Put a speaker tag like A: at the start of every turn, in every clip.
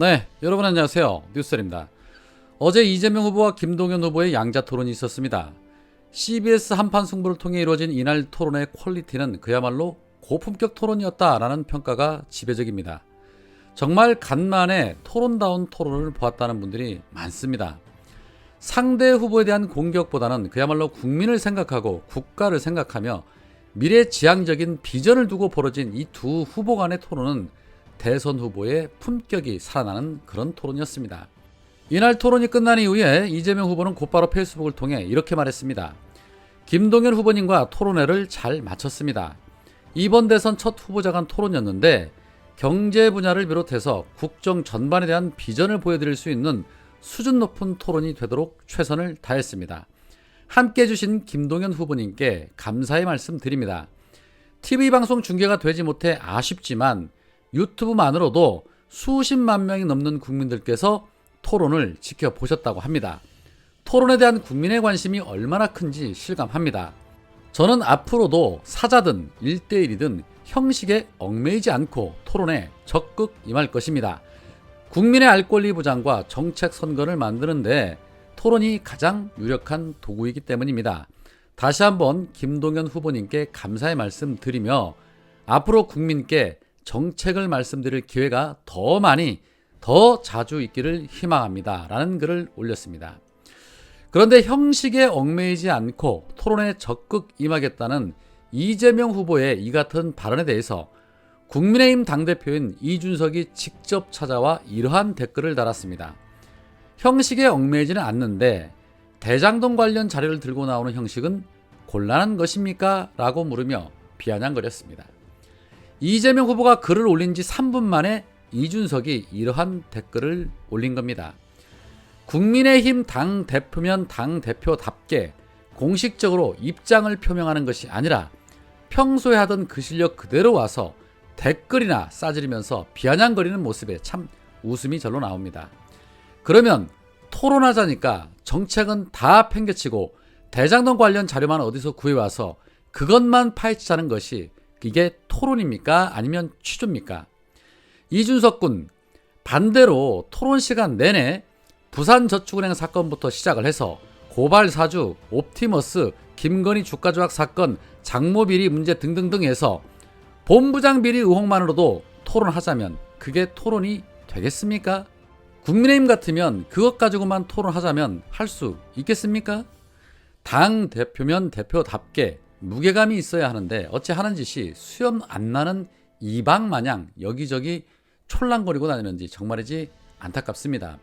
A: 네, 여러분 안녕하세요. 뉴스입니다. 어제 이재명 후보와 김동연 후보의 양자 토론이 있었습니다. CBS 한판 승부를 통해 이루어진 이날 토론의 퀄리티는 그야말로 고품격 토론이었다라는 평가가 지배적입니다. 정말 간만에 토론다운 토론을 보았다는 분들이 많습니다. 상대 후보에 대한 공격보다는 그야말로 국민을 생각하고 국가를 생각하며 미래지향적인 비전을 두고 벌어진 이 두 후보 간의 토론은 대선 후보의 품격이 살아나는 그런 토론이었습니다. 이날 토론이 끝난 이후에 이재명 후보는 곧바로 페이스북을 통해 이렇게 말했습니다. 김동연 후보님과 토론회를 잘 마쳤습니다. 이번 대선 첫 후보자 간 토론이었는데 경제 분야를 비롯해서 국정 전반에 대한 비전을 보여드릴 수 있는 수준 높은 토론이 되도록 최선을 다했습니다. 함께 해주신 김동연 후보님께 감사의 말씀 드립니다. TV방송 중계가 되지 못해 아쉽지만 유튜브만으로도 수십만 명이 넘는 국민들께서 토론을 지켜보셨다고 합니다. 토론에 대한 국민의 관심이 얼마나 큰지 실감합니다. 저는 앞으로도 사자든 1대1이든 형식에 얽매이지 않고 토론에 적극 임할 것입니다. 국민의 알 권리 보장과 정책 선거를 만드는데 토론이 가장 유력한 도구이기 때문입니다. 다시 한번 김동연 후보님께 감사의 말씀 드리며 앞으로 국민께 정책을 말씀드릴 기회가 더 많이 더 자주 있기를 희망합니다 라는 글을 올렸습니다. 그런데 형식에 얽매이지 않고 토론에 적극 임하겠다는 이재명 후보의 이 같은 발언에 대해서 국민의힘 당대표인 이준석이 직접 찾아와 이러한 댓글을 달았습니다. 형식에 얽매이지는 않는데 대장동 관련 자료를 들고 나오는 형식은 곤란한 것입니까? 라고 물으며 비아냥거렸습니다. 이재명 후보가 글을 올린 지 3분 만에 이준석이 이러한 댓글을 올린 겁니다. 국민의힘 당대표면 당대표답게 공식적으로 입장을 표명하는 것이 아니라 평소에 하던 그 실력 그대로 와서 댓글이나 싸지르면서 비아냥거리는 모습에 참 웃음이 절로 나옵니다. 그러면 토론하자니까 정책은 다 팽개치고 대장동 관련 자료만 어디서 구해와서 그것만 파헤치자는 것이 이게 토론입니까? 아니면 취조입니까? 이준석 군, 반대로 토론 시간 내내 부산저축은행 사건부터 시작을 해서 고발 사주, 옵티머스, 김건희 주가 조작 사건, 장모비리 문제 등등등 해서 본부장 비리 의혹만으로도 토론하자면 그게 토론이 되겠습니까? 국민의힘 같으면 그것 가지고만 토론하자면 할 수 있겠습니까? 당 대표면 대표답게 무게감이 있어야 하는데 어찌 하는 짓이 수염 안 나는 이방 마냥 여기저기 촐랑거리고 다니는지 정말이지 안타깝습니다.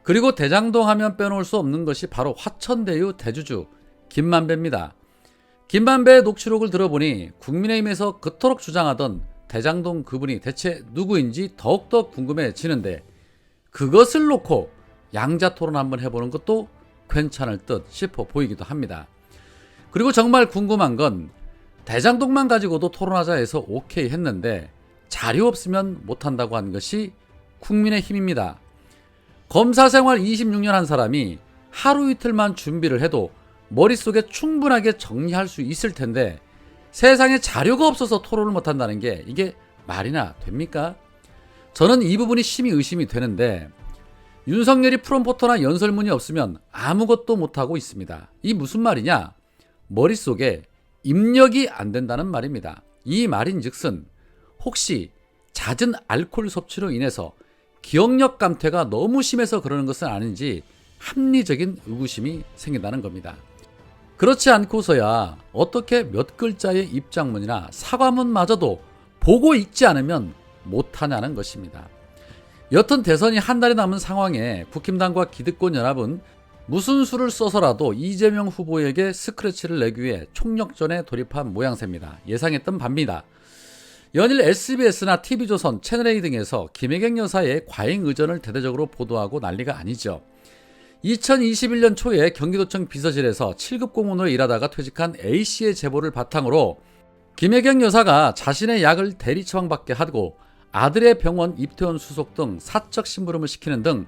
A: 그리고 대장동 하면 빼놓을 수 없는 것이 바로 화천대유 대주주 김만배입니다. 김만배의 녹취록을 들어보니 국민의힘에서 그토록 주장하던 대장동 그분이 대체 누구인지 더욱더 궁금해지는데 그것을 놓고 양자토론 한번 해보는 것도 괜찮을 듯 싶어 보이기도 합니다. 그리고 정말 궁금한 건 대장동만 가지고도 토론하자 해서 오케이 했는데 자료 없으면 못한다고 한 것이 국민의힘입니다. 검사 생활 26년 한 사람이 하루 이틀만 준비를 해도 머릿속에 충분하게 정리할 수 있을 텐데 세상에 자료가 없어서 토론을 못한다는 게 이게 말이나 됩니까? 저는 이 부분이 심히 의심이 되는데 윤석열이 프롬포터나 연설문이 없으면 아무것도 못하고 있습니다. 이 무슨 말이냐? 머릿속에 입력이 안 된다는 말입니다. 이 말인즉슨 혹시 잦은 알코올 섭취로 인해서 기억력 감퇴가 너무 심해서 그러는 것은 아닌지 합리적인 의구심이 생긴다는 겁니다. 그렇지 않고서야 어떻게 몇 글자의 입장문이나 사과문마저도 보고 읽지 않으면 못하냐는 것입니다. 여튼 대선이 한 달이 남은 상황에 국힘당과 기득권 연합은 무슨 수를 써서라도 이재명 후보에게 스크래치를 내기 위해 총력전에 돌입한 모양새입니다. 예상했던 바입니다. 연일 SBS나 TV조선, 채널A 등에서 김혜경 여사의 과잉 의전을 대대적으로 보도하고 난리가 아니죠. 2021년 초에 경기도청 비서실에서 7급 공무원으로 일하다가 퇴직한 A씨의 제보를 바탕으로 김혜경 여사가 자신의 약을 대리 처방받게 하고 아들의 병원 입퇴원 수속 등 사적 심부름을 시키는 등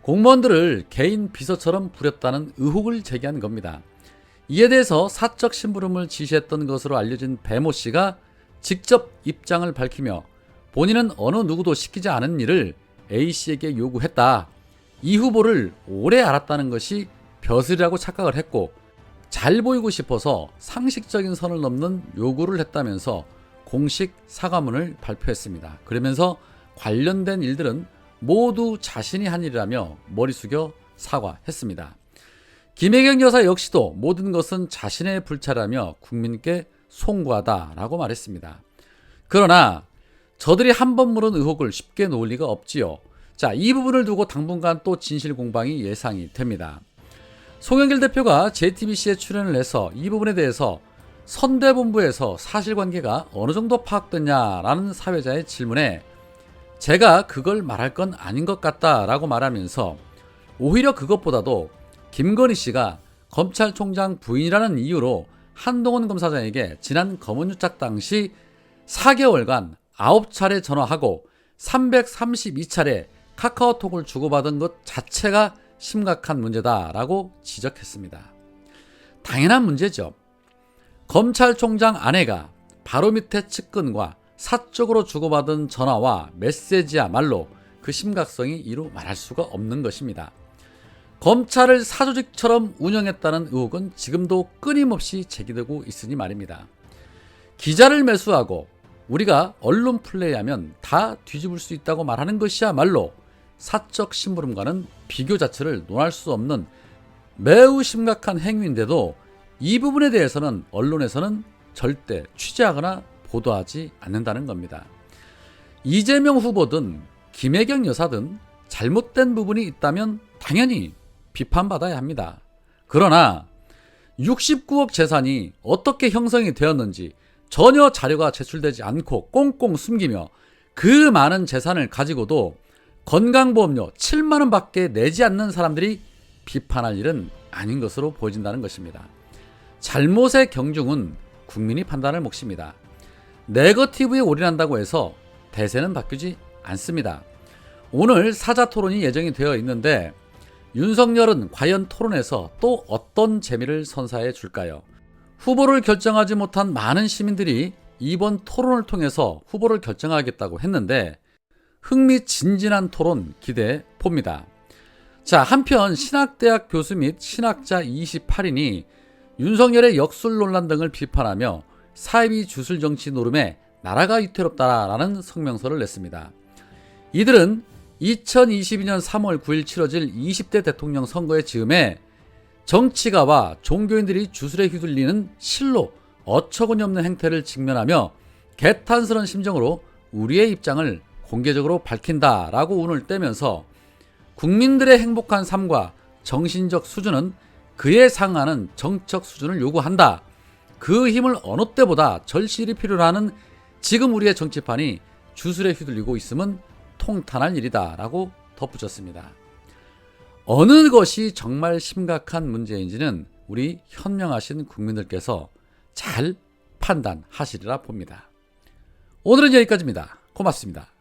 A: 공무원들을 개인 비서처럼 부렸다는 의혹을 제기한 겁니다. 이에 대해서 사적 심부름을 지시했던 것으로 알려진 배모 씨가 직접 입장을 밝히며 본인은 어느 누구도 시키지 않은 일을 A씨에게 요구했다. 이 후보를 오래 알았다는 것이 벼슬이라고 착각을 했고 잘 보이고 싶어서 상식적인 선을 넘는 요구를 했다면서 공식 사과문을 발표했습니다. 그러면서 관련된 일들은 모두 자신이 한 일이라며 머리 숙여 사과했습니다. 김혜경 여사 역시도 모든 것은 자신의 불찰이라며 국민께 송구하다라고 말했습니다. 그러나 저들이 한 번 물은 의혹을 쉽게 놓을 리가 없지요. 자, 이 부분을 두고 당분간 또 진실 공방이 예상이 됩니다. 송영길 대표가 JTBC에 출연을 해서 이 부분에 대해서 선대본부에서 사실관계가 어느 정도 파악됐냐라는 사회자의 질문에 제가 그걸 말할 건 아닌 것 같다라고 말하면서 오히려 그것보다도 김건희 씨가 검찰총장 부인이라는 이유로 한동훈 검사장에게 지난 검언유착 당시 4개월간 9차례 전화하고 332차례 카카오톡을 주고받은 것 자체가 심각한 문제다라고 지적했습니다. 당연한 문제죠. 검찰총장 아내가 바로 밑에 측근과 사적으로 주고받은 전화와 메시지야말로 그 심각성이 이루 말할 수가 없는 것입니다. 검찰을 사조직처럼 운영했다는 의혹은 지금도 끊임없이 제기되고 있으니 말입니다. 기자를 매수하고 우리가 언론 플레이하면 다 뒤집을 수 있다고 말하는 것이야말로 사적 심부름과는 비교 자체를 논할 수 없는 매우 심각한 행위인데도 이 부분에 대해서는 언론에서는 절대 취재하거나 보도하지 않는다는 겁니다. 이재명 후보든 김혜경 여사든 잘못된 부분이 있다면 당연히 비판받아야 합니다. 그러나 69억 재산이 어떻게 형성이 되었는지 전혀 자료가 제출되지 않고 꽁꽁 숨기며 그 많은 재산을 가지고도 건강보험료 7만 원 밖에 내지 않는 사람들이 비판할 일은 아닌 것으로 보여진다는 것입니다. 잘못의 경중은 국민이 판단할 몫입니다. 네거티브에 올인한다고 해서 대세는 바뀌지 않습니다. 오늘 사자토론이 예정이 되어 있는데 윤석열은 과연 토론에서 또 어떤 재미를 선사해 줄까요? 후보를 결정하지 못한 많은 시민들이 이번 토론을 통해서 후보를 결정하겠다고 했는데 흥미진진한 토론 기대해 봅니다. 자, 한편 신학대학 교수 및 신학자 28인이 윤석열의 역술 논란 등을 비판하며 사이비 주술 정치 노름에 나라가 위태롭다라는 성명서를 냈습니다. 이들은 2022년 3월 9일 치러질 20대 대통령 선거의 즈음에 정치가와 종교인들이 주술에 휘둘리는 실로 어처구니없는 행태를 직면하며 개탄스러운 심정으로 우리의 입장을 공개적으로 밝힌다라고 운을 떼면서 국민들의 행복한 삶과 정신적 수준은 그에 상하는 정책 수준을 요구한다. 그 힘을 어느 때보다 절실히 필요로 하는 지금 우리의 정치판이 주술에 휘둘리고 있음은 통탄할 일이다 라고 덧붙였습니다. 어느 것이 정말 심각한 문제인지는 우리 현명하신 국민들께서 잘 판단하시리라 봅니다. 오늘은 여기까지입니다. 고맙습니다.